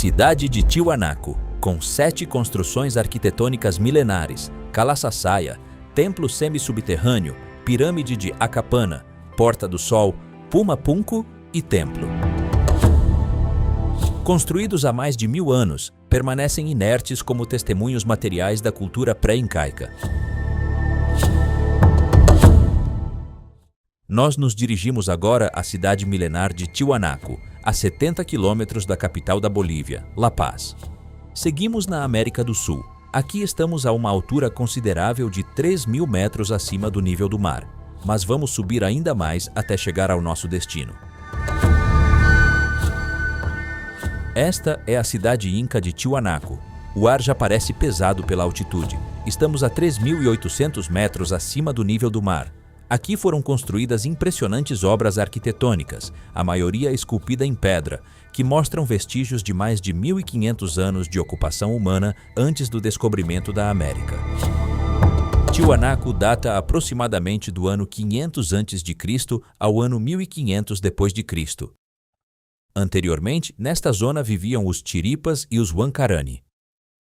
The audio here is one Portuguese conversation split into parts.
Cidade de Tiwanaku, com 7 construções arquitetônicas milenares, Calaçaçaia, templo semi-subterrâneo, pirâmide de Acapana, Porta do Sol, Pumapunku e templo. Construídos há mais de 1000 anos, permanecem inertes como testemunhos materiais da cultura pré-incaica. Nós nos dirigimos agora à cidade milenar de Tiwanaku, a 70 quilômetros da capital da Bolívia, La Paz. Seguimos na América do Sul. Aqui estamos a uma altura considerável de 3.000 metros acima do nível do mar, mas vamos subir ainda mais até chegar ao nosso destino. Esta é a cidade inca de Tiwanaku. O ar já parece pesado pela altitude. Estamos a 3.800 metros acima do nível do mar. Aqui foram construídas impressionantes obras arquitetônicas, a maioria esculpida em pedra, que mostram vestígios de mais de 1.500 anos de ocupação humana antes do descobrimento da América. Tiwanaku data aproximadamente do ano 500 a.C. ao ano 1500 d.C. Anteriormente, nesta zona viviam os Tiripas e os Huancarani.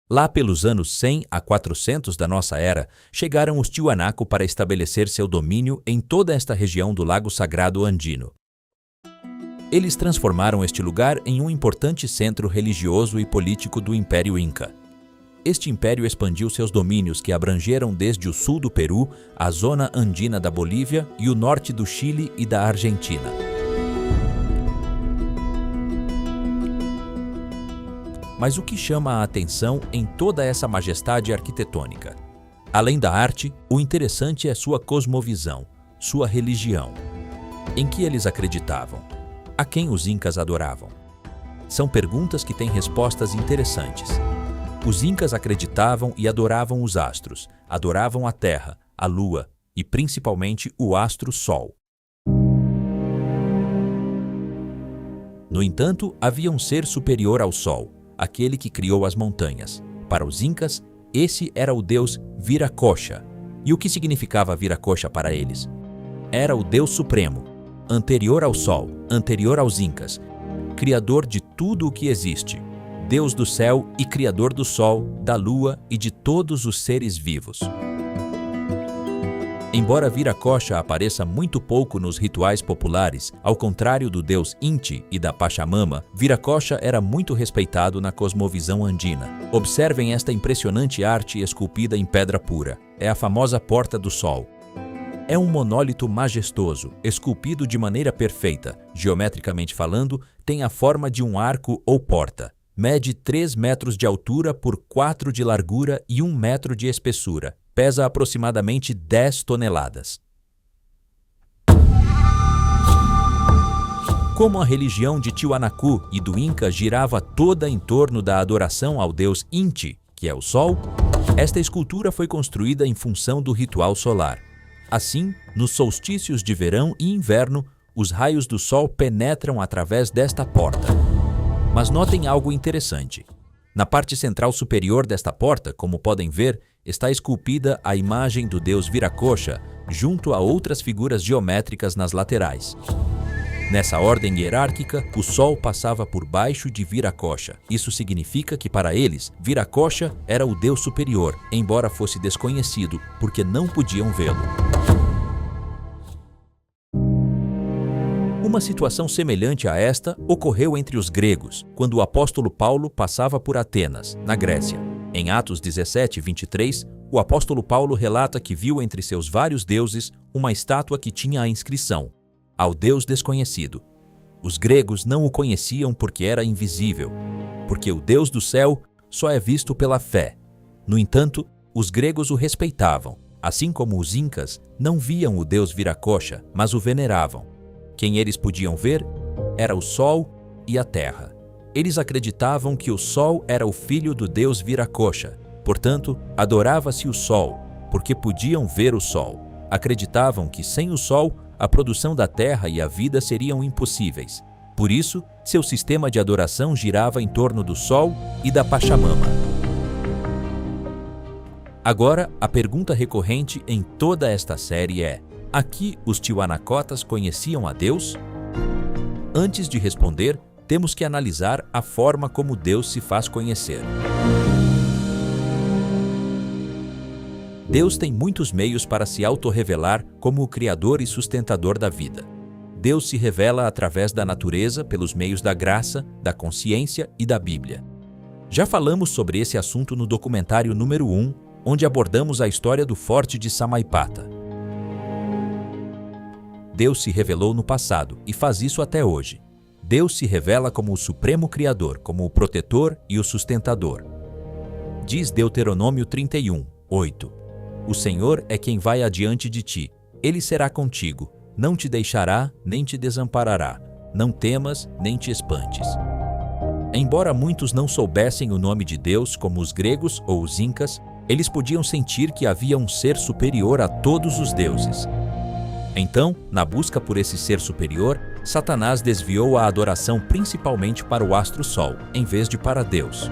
Lá pelos anos 100 a 400 da nossa era, chegaram os Tiwanaku para estabelecer seu domínio em toda esta região do Lago Sagrado Andino. Eles transformaram este lugar em um importante centro religioso e político do Império Inca. Este império expandiu seus domínios que abrangeram desde o sul do Peru, a zona andina da Bolívia e o norte do Chile e da Argentina. Mas o que chama a atenção em toda essa majestade arquitetônica? Além da arte, o interessante é sua cosmovisão, sua religião. Em que eles acreditavam? A quem os incas adoravam? São perguntas que têm respostas interessantes. Os incas acreditavam e adoravam os astros, adoravam a terra, a lua e principalmente o astro Sol. No entanto, havia um ser superior ao Sol, aquele que criou as montanhas. Para os incas, esse era o deus Viracocha. E o que significava Viracocha para eles? Era o Deus Supremo, anterior ao Sol, anterior aos incas, criador de tudo o que existe, Deus do céu e criador do Sol, da Lua e de todos os seres vivos. Embora Viracocha apareça muito pouco nos rituais populares, ao contrário do deus Inti e da Pachamama, Viracocha era muito respeitado na cosmovisão andina. Observem esta impressionante arte esculpida em pedra pura. É a famosa Porta do Sol. É um monólito majestoso, esculpido de maneira perfeita. Geometricamente falando, tem a forma de um arco ou porta. Mede 3 metros de altura por 4 de largura e 1 metro de espessura. Pesa aproximadamente 10 toneladas. Como a religião de Tiwanaku e do Inca girava toda em torno da adoração ao deus Inti, que é o Sol, esta escultura foi construída em função do ritual solar. Assim, nos solstícios de verão e inverno, os raios do Sol penetram através desta porta. Mas notem algo interessante. Na parte central superior desta porta, como podem ver, está esculpida a imagem do deus Viracocha, junto a outras figuras geométricas nas laterais. Nessa ordem hierárquica, o Sol passava por baixo de Viracocha. Isso significa que para eles, Viracocha era o deus superior, embora fosse desconhecido, porque não podiam vê-lo. Uma situação semelhante a esta ocorreu entre os gregos, quando o apóstolo Paulo passava por Atenas, na Grécia. Em Atos 17, 23, o apóstolo Paulo relata que viu entre seus vários deuses uma estátua que tinha a inscrição: ao Deus desconhecido. Os gregos não o conheciam porque era invisível, porque o Deus do céu só é visto pela fé. No entanto, os gregos o respeitavam, assim como os incas não viam o Deus Viracocha, mas o veneravam. Quem eles podiam ver era o Sol e a Terra. Eles acreditavam que o Sol era o filho do deus Viracocha. Portanto, adorava-se o Sol, porque podiam ver o Sol. Acreditavam que sem o Sol, a produção da terra e a vida seriam impossíveis. Por isso, seu sistema de adoração girava em torno do Sol e da Pachamama. Agora, a pergunta recorrente em toda esta série é: aqui os tiwanacotas conheciam a Deus? Antes de responder, temos que analisar a forma como Deus se faz conhecer. Deus tem muitos meios para se autorrevelar como o Criador e sustentador da vida. Deus se revela através da natureza pelos meios da graça, da consciência e da Bíblia. Já falamos sobre esse assunto no documentário número 1, onde abordamos a história do Forte de Samaipata. Deus se revelou no passado e faz isso até hoje. Deus se revela como o Supremo Criador, como o protetor e o sustentador. Diz Deuteronômio 31, 8. O Senhor é quem vai adiante de ti. Ele será contigo. Não te deixará, nem te desamparará. Não temas, nem te espantes. Embora muitos não soubessem o nome de Deus, como os gregos ou os incas, eles podiam sentir que havia um ser superior a todos os deuses. Então, na busca por esse ser superior, Satanás desviou a adoração principalmente para o astro Sol, em vez de para Deus.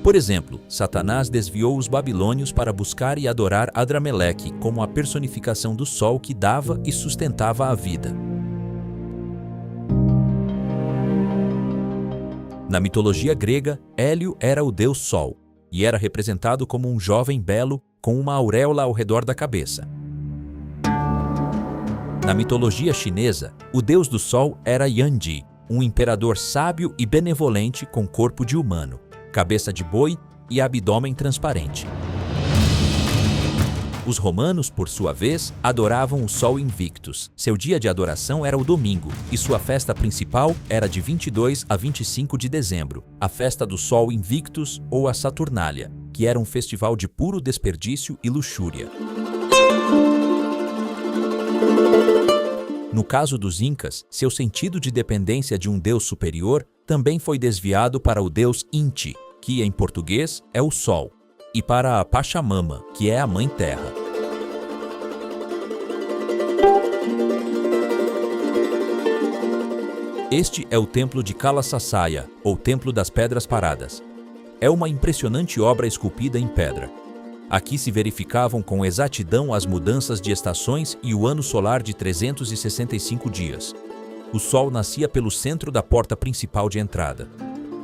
Por exemplo, Satanás desviou os babilônios para buscar e adorar Adrameleque como a personificação do Sol que dava e sustentava a vida. Na mitologia grega, Hélio era o deus Sol e era representado como um jovem belo com uma auréola ao redor da cabeça. Na mitologia chinesa, o deus do Sol era Yanji, um imperador sábio e benevolente com corpo de humano, cabeça de boi e abdômen transparente. Os romanos, por sua vez, adoravam o Sol Invictus. Seu dia de adoração era o domingo, e sua festa principal era de 22 a 25 de dezembro, a festa do Sol Invictus ou a Saturnália, que era um festival de puro desperdício e luxúria. No caso dos Incas, seu sentido de dependência de um deus superior também foi desviado para o deus Inti, que em português é o Sol, e para a Pachamama, que é a Mãe Terra. Este é o Templo de Kalasasaya, ou Templo das Pedras Paradas. É uma impressionante obra esculpida em pedra. Aqui se verificavam com exatidão as mudanças de estações e o ano solar de 365 dias. O Sol nascia pelo centro da porta principal de entrada.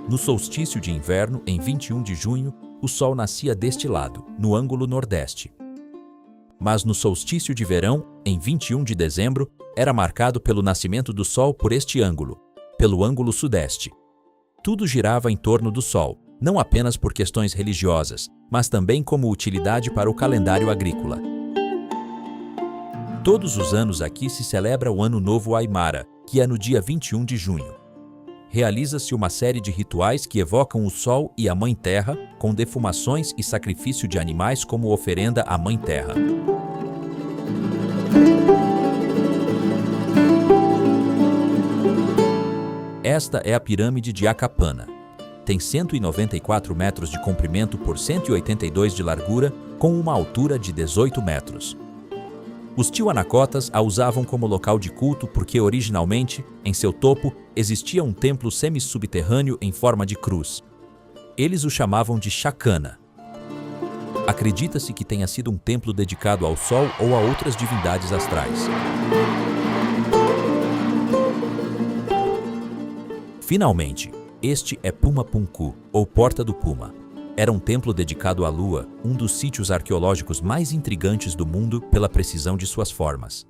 No solstício de inverno, em 21 de junho, o Sol nascia deste lado, no ângulo nordeste. Mas no solstício de verão, em 21 de dezembro, era marcado pelo nascimento do Sol por este ângulo, pelo ângulo sudeste. Tudo girava em torno do Sol, não apenas por questões religiosas, mas também como utilidade para o calendário agrícola. Todos os anos aqui se celebra o Ano Novo Aimara, que é no dia 21 de junho. Realiza-se uma série de rituais que evocam o Sol e a Mãe Terra, com defumações e sacrifício de animais como oferenda à Mãe Terra. Esta é a pirâmide de Akapana. Tem 194 metros de comprimento por 182 de largura, com uma altura de 18 metros. Os Tiwanacotas a usavam como local de culto porque originalmente, em seu topo, existia um templo semi-subterrâneo em forma de cruz. Eles o chamavam de Chacana. Acredita-se que tenha sido um templo dedicado ao Sol ou a outras divindades astrais. Finalmente, este é Pumapunku, ou Porta do Puma. Era um templo dedicado à Lua, um dos sítios arqueológicos mais intrigantes do mundo pela precisão de suas formas.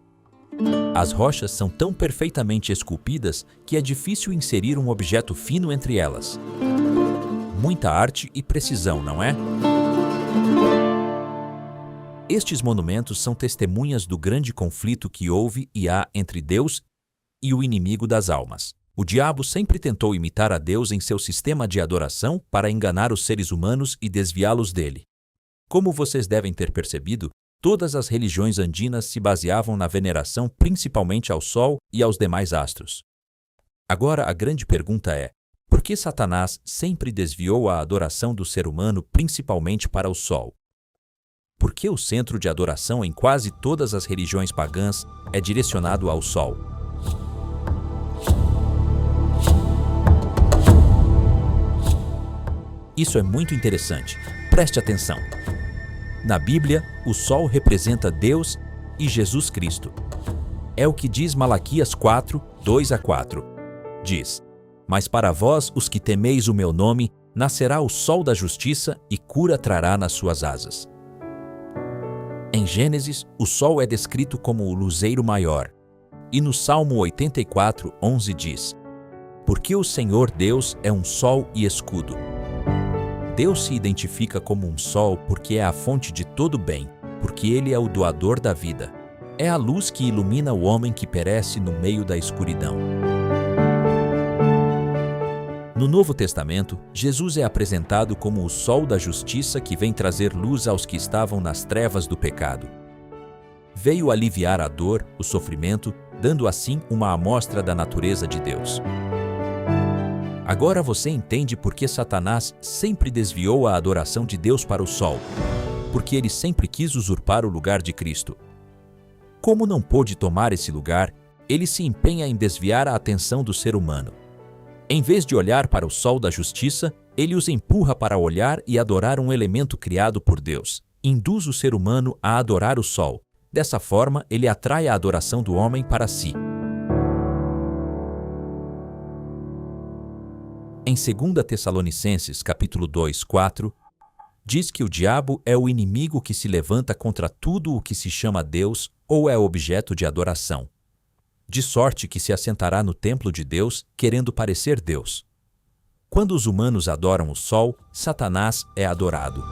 As rochas são tão perfeitamente esculpidas que é difícil inserir um objeto fino entre elas. Muita arte e precisão, não é? Estes monumentos são testemunhas do grande conflito que houve e há entre Deus e o inimigo das almas. O diabo sempre tentou imitar a Deus em seu sistema de adoração para enganar os seres humanos e desviá-los dele. Como vocês devem ter percebido, todas as religiões andinas se baseavam na veneração principalmente ao Sol e aos demais astros. Agora a grande pergunta é: por que Satanás sempre desviou a adoração do ser humano principalmente para o Sol? Por que o centro de adoração em quase todas as religiões pagãs é direcionado ao Sol? Isso é muito interessante. Preste atenção. Na Bíblia, o Sol representa Deus e Jesus Cristo. É o que diz Malaquias 4, 2-4. Diz: Mas para vós, os que temeis o meu nome, nascerá o sol da justiça e cura trará nas suas asas. Em Gênesis, o sol é descrito como o luzeiro maior. E no Salmo 84, 11 diz: Porque o Senhor Deus é um sol e escudo. Deus se identifica como um sol porque é a fonte de todo bem, porque Ele é o doador da vida. É a luz que ilumina o homem que perece no meio da escuridão. No Novo Testamento, Jesus é apresentado como o sol da justiça que vem trazer luz aos que estavam nas trevas do pecado. Veio aliviar a dor, o sofrimento, dando assim uma amostra da natureza de Deus. Agora você entende por que Satanás sempre desviou a adoração de Deus para o sol, porque ele sempre quis usurpar o lugar de Cristo. Como não pôde tomar esse lugar, ele se empenha em desviar a atenção do ser humano. Em vez de olhar para o sol da justiça, ele os empurra para olhar e adorar um elemento criado por Deus. Induz o ser humano a adorar o sol. Dessa forma, ele atrai a adoração do homem para si. Em 2 Tessalonicenses, capítulo 2, 4, diz que o diabo é o inimigo que se levanta contra tudo o que se chama Deus ou é objeto de adoração. De sorte que se assentará no templo de Deus, querendo parecer Deus. Quando os humanos adoram o sol, Satanás é adorado.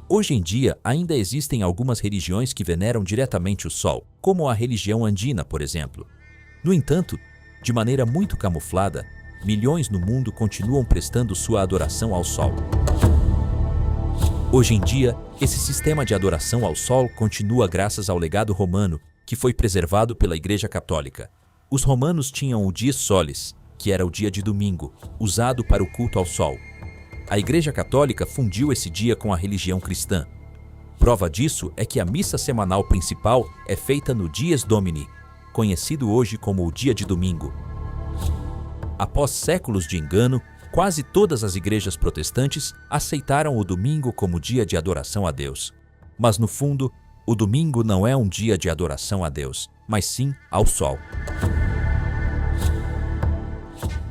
Hoje em dia, ainda existem algumas religiões que veneram diretamente o sol, como a religião andina, por exemplo. No entanto, de maneira muito camuflada, milhões no mundo continuam prestando sua adoração ao sol. Hoje em dia, esse sistema de adoração ao sol continua graças ao legado romano, que foi preservado pela Igreja Católica. Os romanos tinham o dies solis, que era o dia de domingo, usado para o culto ao sol. A Igreja Católica fundiu esse dia com a religião cristã. Prova disso é que a missa semanal principal é feita no Dies Domini, conhecido hoje como o dia de domingo. Após séculos de engano, quase todas as igrejas protestantes aceitaram o domingo como dia de adoração a Deus. Mas no fundo, o domingo não é um dia de adoração a Deus, mas sim ao sol.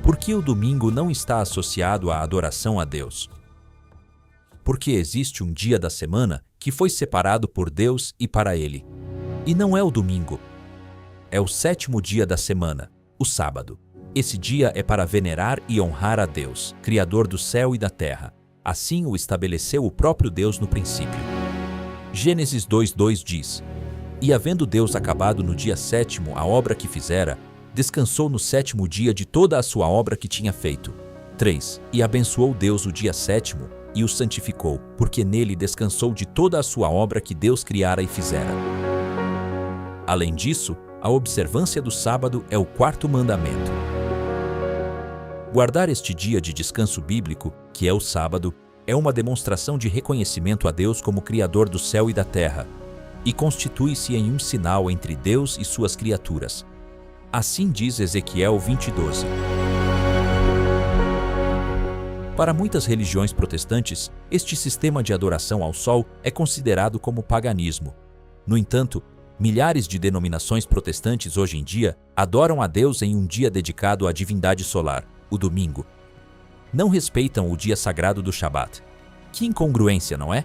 Por que o domingo não está associado à adoração a Deus? Porque existe um dia da semana que foi separado por Deus e para Ele. E não é o domingo. É o 7º dia da semana, o sábado. Esse dia é para venerar e honrar a Deus, Criador do céu e da terra. Assim o estabeleceu o próprio Deus no princípio. Gênesis 2:2 diz: E havendo Deus acabado no dia 7º a obra que fizera, descansou no 7º dia de toda a sua obra que tinha feito. 3. E abençoou Deus o dia 7º e o santificou, porque nele descansou de toda a sua obra que Deus criara e fizera. Além disso, a observância do sábado é o 4º mandamento. Guardar este dia de descanso bíblico, que é o sábado, é uma demonstração de reconhecimento a Deus como Criador do céu e da terra, e constitui-se em um sinal entre Deus e suas criaturas. Assim diz Ezequiel 20:12. Para muitas religiões protestantes, este sistema de adoração ao sol é considerado como paganismo. No entanto, milhares de denominações protestantes hoje em dia adoram a Deus em um dia dedicado à divindade solar, o domingo. Não respeitam o dia sagrado do Shabat. Que incongruência, não é?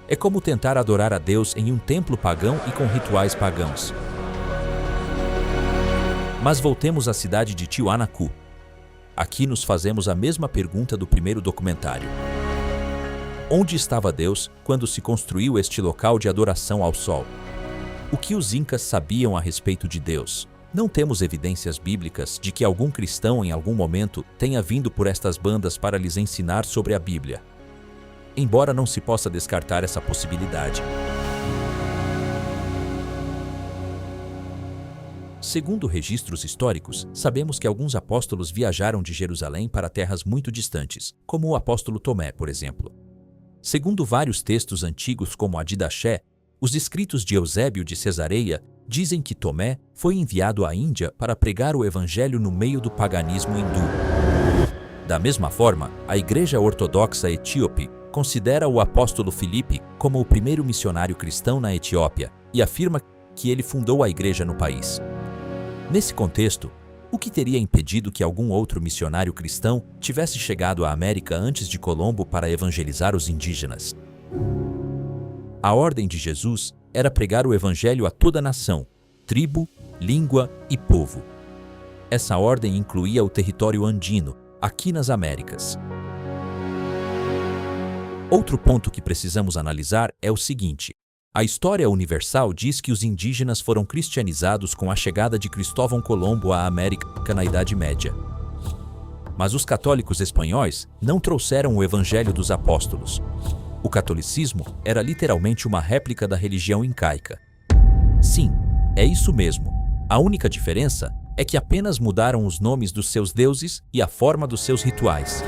É como tentar adorar a Deus em um templo pagão e com rituais pagãos. Mas voltemos à cidade de Tiwanaku. Aqui nos fazemos a mesma pergunta do primeiro documentário. Onde estava Deus quando se construiu este local de adoração ao sol? O que os incas sabiam a respeito de Deus? Não temos evidências bíblicas de que algum cristão em algum momento tenha vindo por estas bandas para lhes ensinar sobre a Bíblia. Embora não se possa descartar essa possibilidade. Segundo registros históricos, sabemos que alguns apóstolos viajaram de Jerusalém para terras muito distantes, como o apóstolo Tomé, por exemplo. Segundo vários textos antigos, como a Didaché, os escritos de Eusébio de Cesareia dizem que Tomé foi enviado à Índia para pregar o evangelho no meio do paganismo hindu. Da mesma forma, a Igreja Ortodoxa Etíope considera o apóstolo Filipe como o primeiro missionário cristão na Etiópia e afirma que ele fundou a igreja no país. Nesse contexto, o que teria impedido que algum outro missionário cristão tivesse chegado à América antes de Colombo para evangelizar os indígenas? A ordem de Jesus era pregar o evangelho a toda nação, tribo, língua e povo. Essa ordem incluía o território andino, aqui nas Américas. Outro ponto que precisamos analisar é o seguinte: a história universal diz que os indígenas foram cristianizados com a chegada de Cristóvão Colombo à América na Idade Média. Mas os católicos espanhóis não trouxeram o Evangelho dos Apóstolos. O catolicismo era literalmente uma réplica da religião incaica. Sim, é isso mesmo. A única diferença é que apenas mudaram os nomes dos seus deuses e a forma dos seus rituais.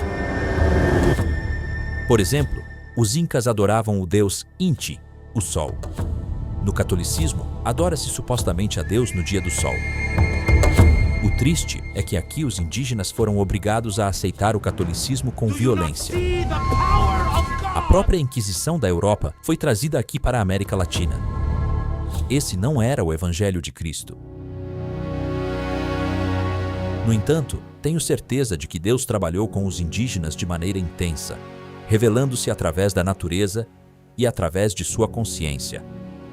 Por exemplo, os incas adoravam o deus Inti, o Sol. No catolicismo, adora-se supostamente a Deus no dia do Sol. O triste é que aqui os indígenas foram obrigados a aceitar o catolicismo com violência. A própria Inquisição da Europa foi trazida aqui para a América Latina. Esse não era o Evangelho de Cristo. No entanto, tenho certeza de que Deus trabalhou com os indígenas de maneira intensa, revelando-se através da natureza e através de sua consciência.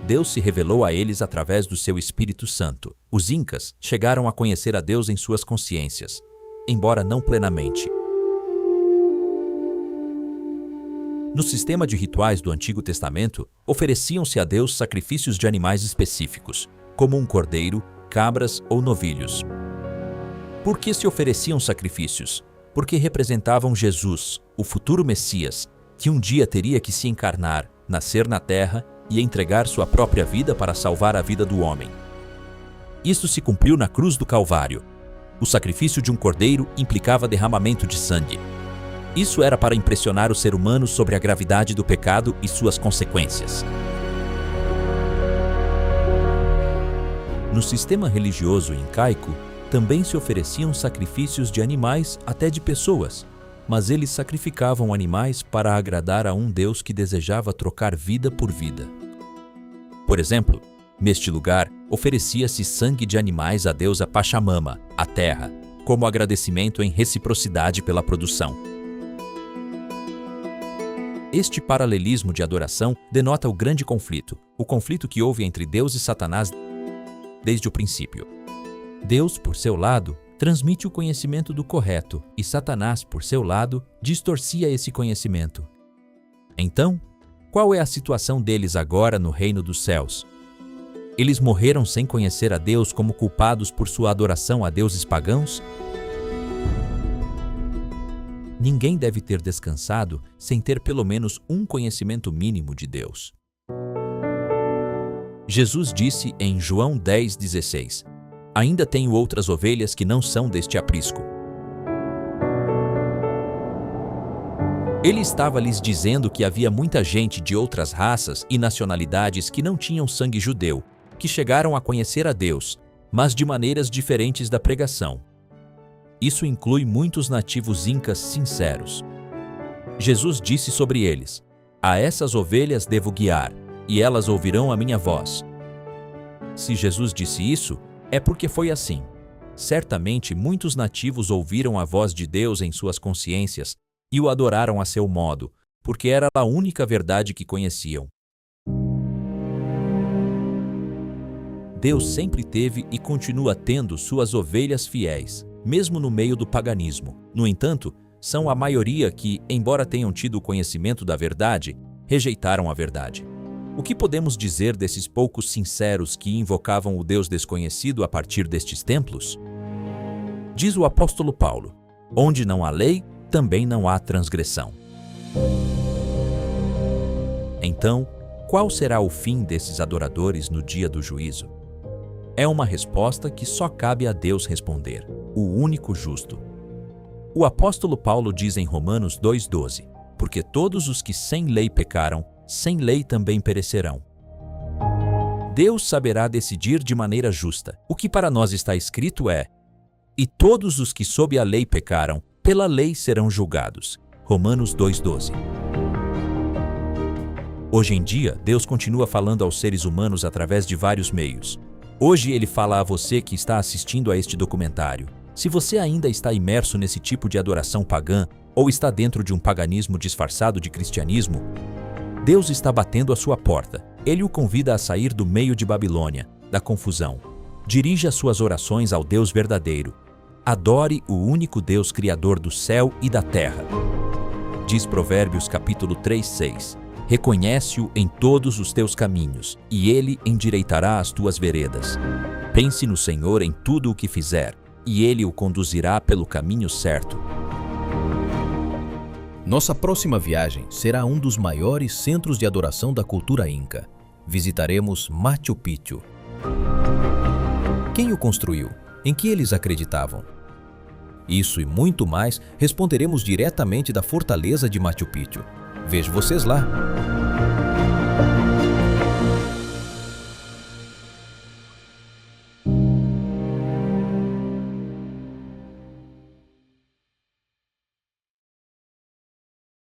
Deus se revelou a eles através do seu Espírito Santo. Os incas chegaram a conhecer a Deus em suas consciências, embora não plenamente. No sistema de rituais do Antigo Testamento, ofereciam-se a Deus sacrifícios de animais específicos, como um cordeiro, cabras ou novilhos. Por que se ofereciam sacrifícios? Porque representavam Jesus, o futuro Messias, que um dia teria que se encarnar, nascer na terra e entregar sua própria vida para salvar a vida do homem. Isso se cumpriu na cruz do Calvário. O sacrifício de um cordeiro implicava derramamento de sangue. Isso era para impressionar o ser humano sobre a gravidade do pecado e suas consequências. No sistema religioso incaico, também se ofereciam sacrifícios de animais, até de pessoas, mas eles sacrificavam animais para agradar a um Deus que desejava trocar vida por vida. Por exemplo, neste lugar, oferecia-se sangue de animais à deusa Pachamama, a terra, como agradecimento em reciprocidade pela produção. Este paralelismo de adoração denota o grande conflito, o conflito que houve entre Deus e Satanás desde o princípio. Deus, por seu lado, transmite o conhecimento do correto e Satanás, por seu lado, distorcia esse conhecimento. Então, qual é a situação deles agora no reino dos céus? Eles morreram sem conhecer a Deus como culpados por sua adoração a deuses pagãos? Ninguém deve ter descansado sem ter pelo menos um conhecimento mínimo de Deus. Jesus disse em João 10,16: ainda tenho outras ovelhas que não são deste aprisco. Ele estava lhes dizendo que havia muita gente de outras raças e nacionalidades que não tinham sangue judeu, que chegaram a conhecer a Deus, mas de maneiras diferentes da pregação. Isso inclui muitos nativos incas sinceros. Jesus disse sobre eles: a essas ovelhas devo guiar, e elas ouvirão a minha voz. Se Jesus disse isso, é porque foi assim. Certamente muitos nativos ouviram a voz de Deus em suas consciências e o adoraram a seu modo, porque era a única verdade que conheciam. Deus sempre teve e continua tendo suas ovelhas fiéis, mesmo no meio do paganismo. No entanto, são a maioria que, embora tenham tido o conhecimento da verdade, rejeitaram a verdade. O que podemos dizer desses poucos sinceros que invocavam o Deus desconhecido a partir destes templos? Diz o apóstolo Paulo: onde não há lei, também não há transgressão. Então, qual será o fim desses adoradores no dia do juízo? É uma resposta que só cabe a Deus responder, o único justo. O apóstolo Paulo diz em Romanos 2,12: porque todos os que sem lei pecaram, sem lei também perecerão. Deus saberá decidir de maneira justa. O que para nós está escrito é: e todos os que sob a lei pecaram, pela lei serão julgados. Romanos 2,12. Hoje em dia, Deus continua falando aos seres humanos através de vários meios. Hoje Ele fala a você que está assistindo a este documentário. Se você ainda está imerso nesse tipo de adoração pagã ou está dentro de um paganismo disfarçado de cristianismo, Deus está batendo à sua porta. Ele o convida a sair do meio de Babilônia, da confusão. Dirija suas orações ao Deus verdadeiro. Adore o único Deus criador do céu e da terra. Diz Provérbios capítulo 3:6. Reconhece-o em todos os teus caminhos, e ele endireitará as tuas veredas. Pense no Senhor em tudo o que fizer, e ele o conduzirá pelo caminho certo. Nossa próxima viagem será um dos maiores centros de adoração da cultura inca. Visitaremos Machu Picchu. Quem o construiu? Em que eles acreditavam? Isso e muito mais responderemos diretamente da fortaleza de Machu Picchu. Vejo vocês lá!